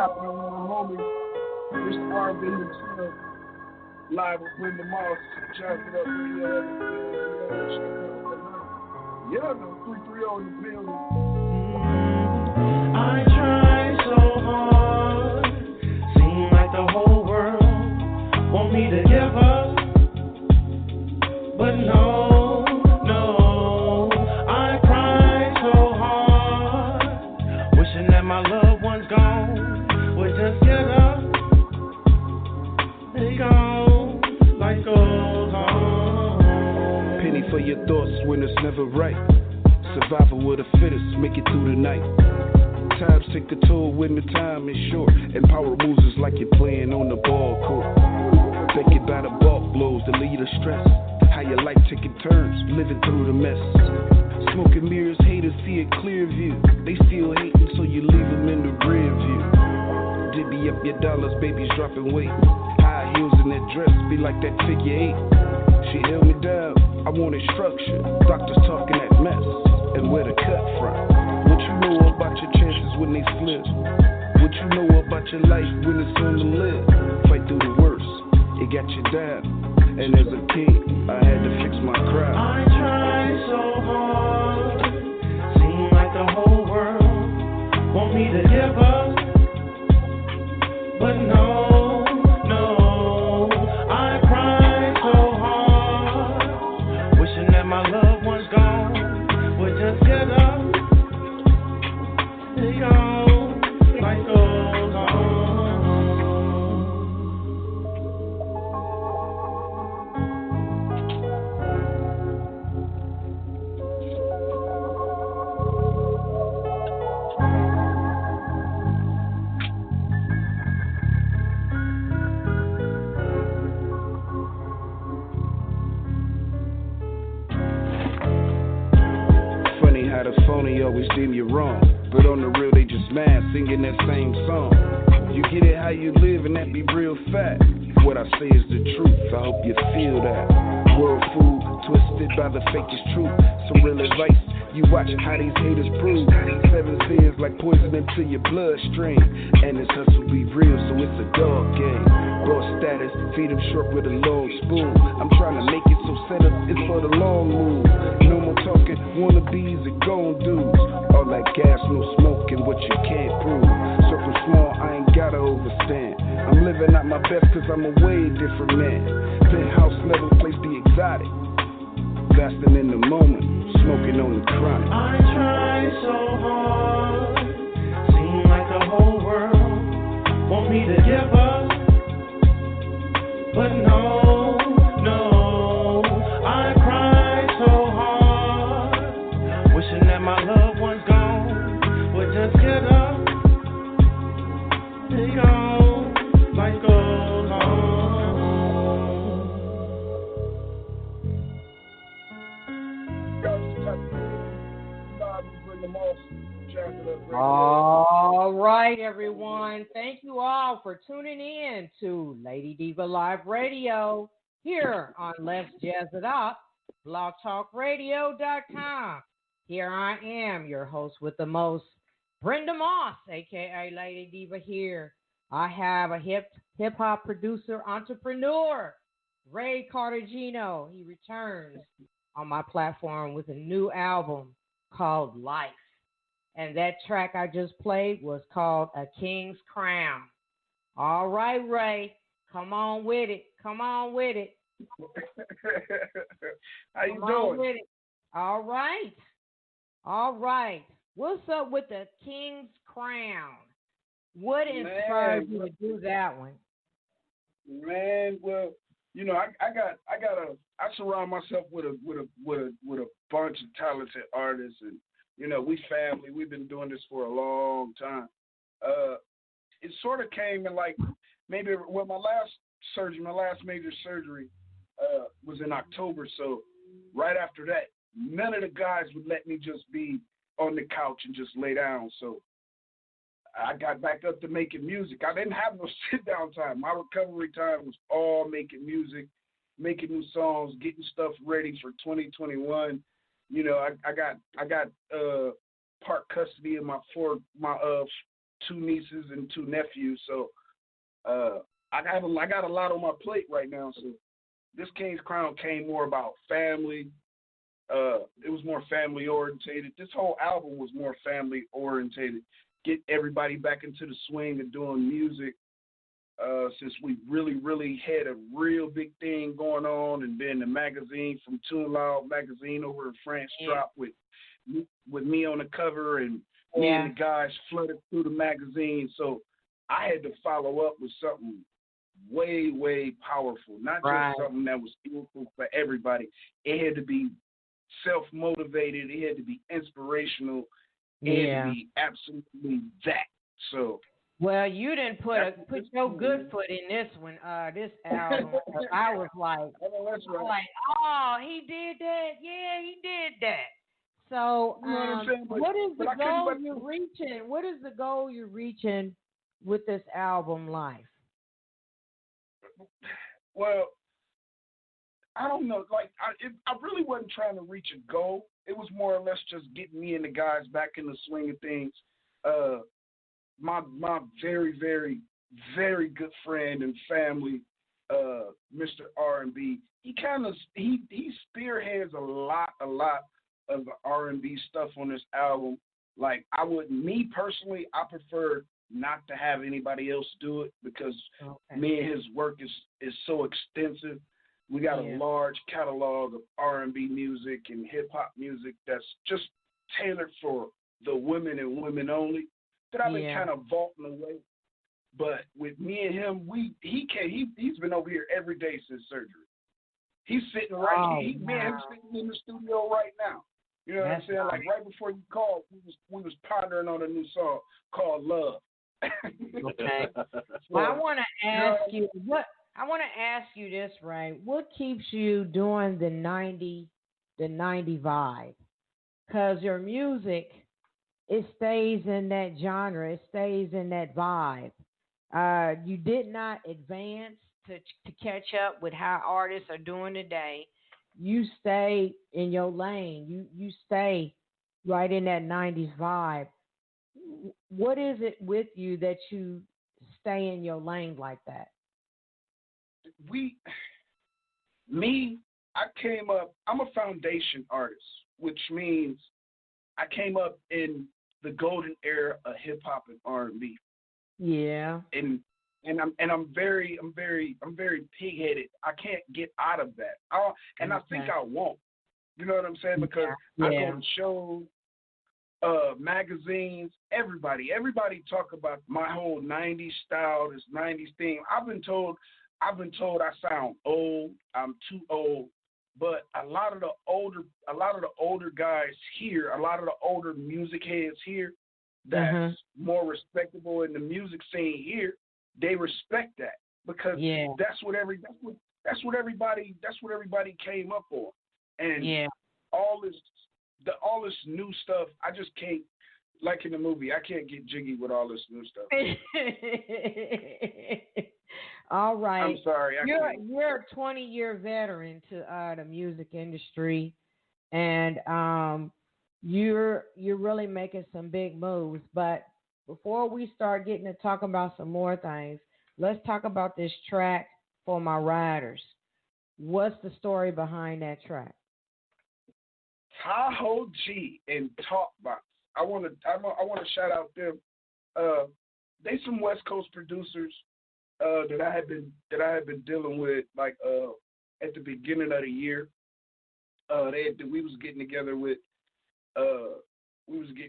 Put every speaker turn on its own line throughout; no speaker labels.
Chopping on my homie, Mr. RB himself, live with Brenda Moss, Chopping It Up Radio. Yeah, no, 330 in the building.
I try so hard, seem like the whole world want me to give up, but no, I cry so hard, wishing that my loved ones gone would just get up, they gone, life goes on.
Penny for your thoughts when it's never right. Survival of the fittest, make it through the night. Times take a toll when the time is short, and power moves us like you're playing on the ball court. Thinking about the bulk blows, the lead of stress. How your life taking turns, living through the mess. Smoking mirrors, haters see a clear view. They still hating, so you leave them in the rear view. Divvy up your dollars, baby's dropping weight. High heels in that dress, be like that figure 8. She held me down, I wanted structure. Doctors talking that mess, and where to cut from. What you know about your chances when they slip? What you know about your life when it's on the lid? Fight through the worst, it got you down. And as a king, I had to fix my crowd.
I try so hard, seem like the whole world want me to give up, but no, I cry so hard, wishing that my loved ones gone would just get up, they gone, life goes on.
How the phony always deem you wrong, but on the real they just mad singing that same song. You get it how you live and that be real fact. What I say is the truth, I hope you feel that. World food, twisted by the fakest truth. Some real advice, you watch how these haters prove. 7 sins like poison into your bloodstream. And this hustle be real, so it's a dog game. Boss status, feed them short with a long spoon. I'm trying to make it so set up, it's for the long move. No more talking, wannabes and gon' dudes. All that gas, no smoking, what you can't prove. Circle small, I ain't gotta overstand. I'm living out my best cause I'm a way different man. Penthouse level place be exotic. Fasting in the moment, smoking on the chronic.
I try so hard, seem like the whole world want me to give up, but no, I cry so hard, wishing that my loved ones gone would just get up, they gone, life goes on.
All right, everyone. Thank you all for tuning in to Lady Diva Live Radio here on Let's Jazz It Up, blogtalkradio.com. Here I am, your host with the most, Brenda Moss, a.k.a. Lady Diva here. I have a hip-hop producer, entrepreneur, Ray CartaGino. He returns on my platform with a new album called Life. And that track I just played was called A King's Crown. All right, Ray, come on with it. Come on with it.
How you
come
doing?
On with it. All right. All right. What's up with the King's Crown? What inspired you to do that one?
Man, well, you know, I surround myself with a bunch of talented artists, and you know, we family. We've been doing this for a long time. It sort of came in like maybe my last major surgery was in October. So right after that, none of the guys would let me just be on the couch and just lay down. So I got back up to making music. I didn't have no sit down time. My recovery time was all making music, making new songs, getting stuff ready for 2021. You know, I got part custody of my 2 nieces and 2 nephews. So I got a lot on my plate right now. So this King's Crown came more about family. It was more family orientated. This whole album was more family orientated. Get everybody back into the swing of doing music. Since we really had a real big thing going on, and then the magazine from Tune Loud magazine over in France dropped with me on the cover, and me and the guys flooded through the magazine. So I had to follow up with something way powerful, not just something that was useful for everybody. It had to be self-motivated. It had to be inspirational. It had to be absolutely that. So.
Well, you didn't put your good foot in this one, this album. I was like, oh, he did that. Yeah, he did that. So, what is the goal you're reaching? What is the goal you're reaching with this album, Life?
Well, I don't know. Like, I really wasn't trying to reach a goal. It was more or less just getting me and the guys back in the swing of things. My very, very, very good friend and family, Mr. R&B, he spearheads a lot of the R&B stuff on this album. Like, me personally, I prefer not to have anybody else do it because me and his work is so extensive. We got a large catalog of R&B music and hip-hop music that's just tailored for the women and women only. That I've been kind of vaulting away, but with me and him, he's been over here every day since surgery. He's sitting me and him sitting in the studio right now. You know what I'm saying? Nice. Like right before you called, we was pondering on a new song called Love.
Okay. Well, I want to ask you this, right? What keeps you doing the 90 vibe? Because your music, it stays in that genre. It stays in that vibe. You did not advance to catch up with how artists are doing today. You stay in your lane. You stay right in that 90s vibe. What is it with you that you stay in your lane like that?
I came up, I'm a foundation artist, which means I came up in the golden era of hip hop and R&B. Yeah. And I'm very pig-headed. I can't get out of that. I think I won't. You know what I'm saying? Because I go to shows, magazines, everybody talk about my whole 90s style, this 90s thing. I've been told I sound old. I'm too old. But a lot of the older guys here, a lot of the older music heads here, that's more respectable in the music scene here, they respect that because that's what everybody came up on. And all this new stuff, I just can't, like in the movie, I can't get jiggy with all this new stuff.
All right.
I'm sorry.
You're a 20-year veteran to the music industry, and you're really making some big moves. But before we start getting to talk about some more things, let's talk about this track For My Riders. What's the story behind that track?
Tahoe G and Talkbox. I want to shout out them. They some West Coast producers that I had been dealing with like at the beginning of the year. We was getting together with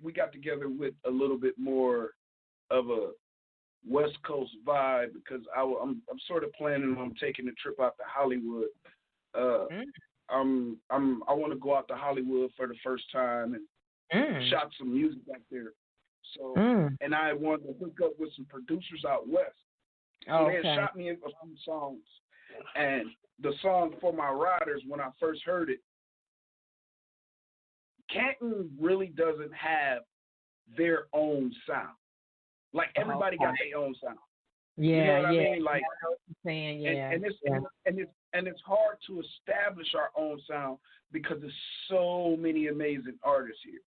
we got together with a little bit more of a West Coast vibe because I'm sort of planning on taking a trip out to Hollywood. I want to go out to Hollywood for the first time and shot some music out there. So and I wanted to hook up with some producers out west. So they had shot me a few songs, and the song For My Riders, when I first heard it, Canton really doesn't have their own sound. Like everybody got their own sound.
Yeah,
you know what I mean? Like,
and
it's hard to establish our own sound because there's so many amazing artists here.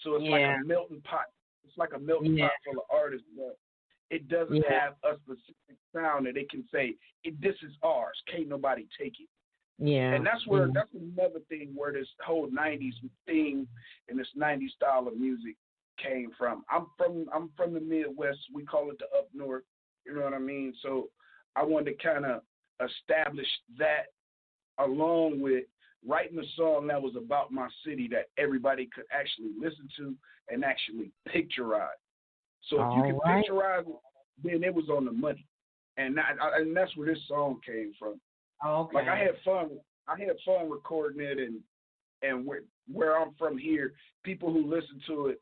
So it's like a melting pot. It's like a melting pot full of artists, but it doesn't have a specific sound that they can say, this is ours. Can't nobody take it.
Yeah.
And that's another thing where this whole 90s thing and this 90s style of music came from. I'm from the Midwest. We call it the up north. You know what I mean? So I wanted to kind of establish that along with writing a song that was about my city that everybody could actually listen to and actually picturize. So if you can picturize it, then it was on the money. And that's where this song came from.
Okay.
Like I had fun recording it, and where I'm from here, people who listen to it,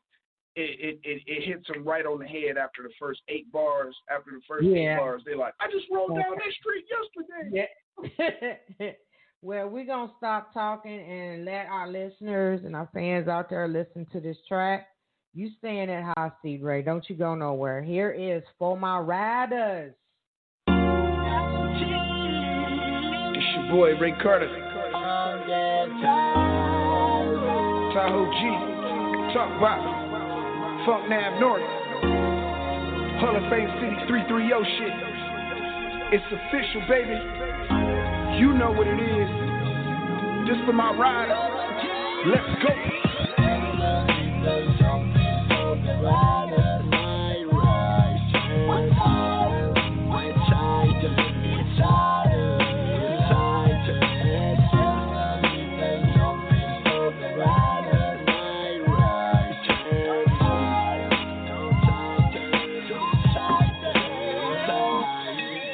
it hits them right on the head after the first 8 bars. After the first 8 bars, they're like, I just rolled down that street yesterday.
Yeah. Well, we're going to stop talking and let our listeners and our fans out there listen to this track. You stay in that hot seat, Ray. Don't you go nowhere. Here is For My Riders.
It's your boy, Ray Carter. Tahoe G. Talk about Funk Nav North. Hall of Fame City 330 shit. It's official, baby. You know what it is. Just for my riders. Let's go.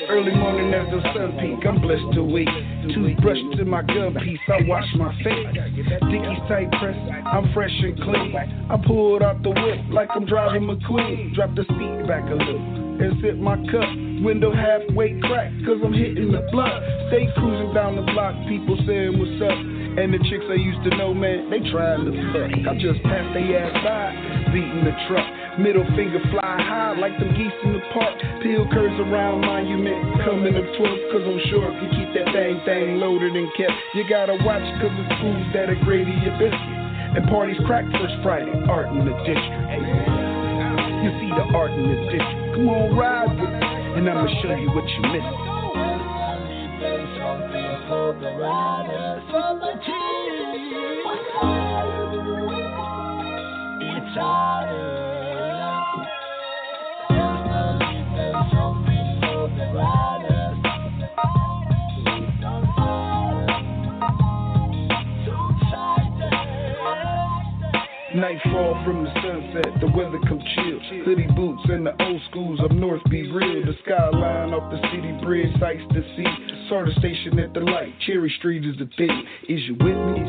Early morning as the sun peak, I'm blessed to wake. Toothbrush to my gun piece, I wash my face. Dickies tight press, I'm fresh and clean. I pulled out the whip like I'm driving McQueen. Drop the seat back a little and sip my cup. Window halfway cracked, cause I'm hitting the blunt. Stay cruising down the block, people saying what's up. And the chicks I used to know, man, they trying to fuck. I just passed they ass by, beating the truck. Middle finger fly high like them geese in the park. Pill curves around monument, coming to 12, cause I'm sure if you keep that thing loaded and kept. You gotta watch cause it's fools that'll grade your biscuit. And parties crack first Friday, art in the district. Hey, you see the art in the district. Come on, ride with me, and I'ma show you what you missed. For the riders, for the team. It's harder. Nightfall from the sunset, the weather come chill. Hoodie boots and the old schools up north be real. The skyline off the city bridge, sights to see. Sort of station at the light, Cherry Street is the thing. Is you with me?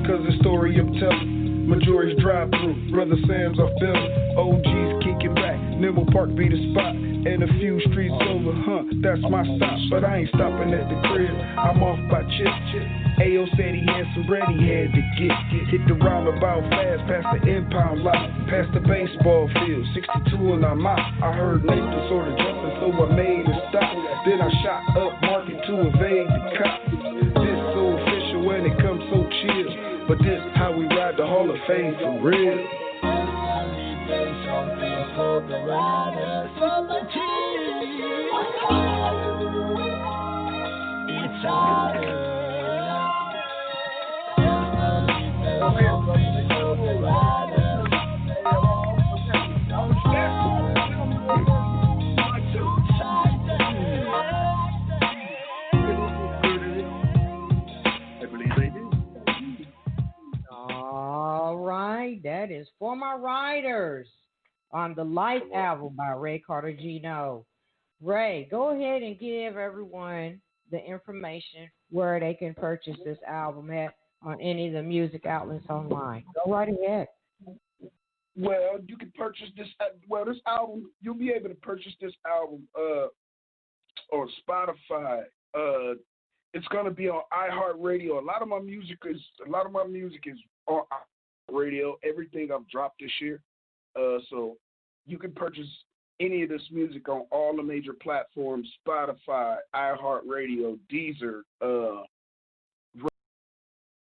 Cause the story I'm telling, majority's drive through. Brother Sam's off building, OG's kicking back. Nimble Park be the spot, and a few streets over, that's my stop. But I ain't stopping at the crib, I'm off by Chip. Ayo said he had some bread he had to get. Hit the roundabout fast, past the impound lot, past the baseball field, 62 and I'm out. I heard Nathan sort of jumping, so I made a stop. Then I shot up market to evade the cop. This so official when it comes so chill, but this how we ride the Hall of Fame for real. For the riders, for the team. It's harder.
All right, that is For My Riders on the Life album by Ray CartaGino. Ray, go ahead and give everyone the information where they can purchase this album at on any of the music outlets online. Go right ahead.
Well, you can purchase this. This album, you'll be able to purchase this album on Spotify. It's gonna be on iHeartRadio. A lot of my music is on radio. Everything I've dropped this year. So you can purchase any of this music on all the major platforms: Spotify, iHeartRadio, Deezer,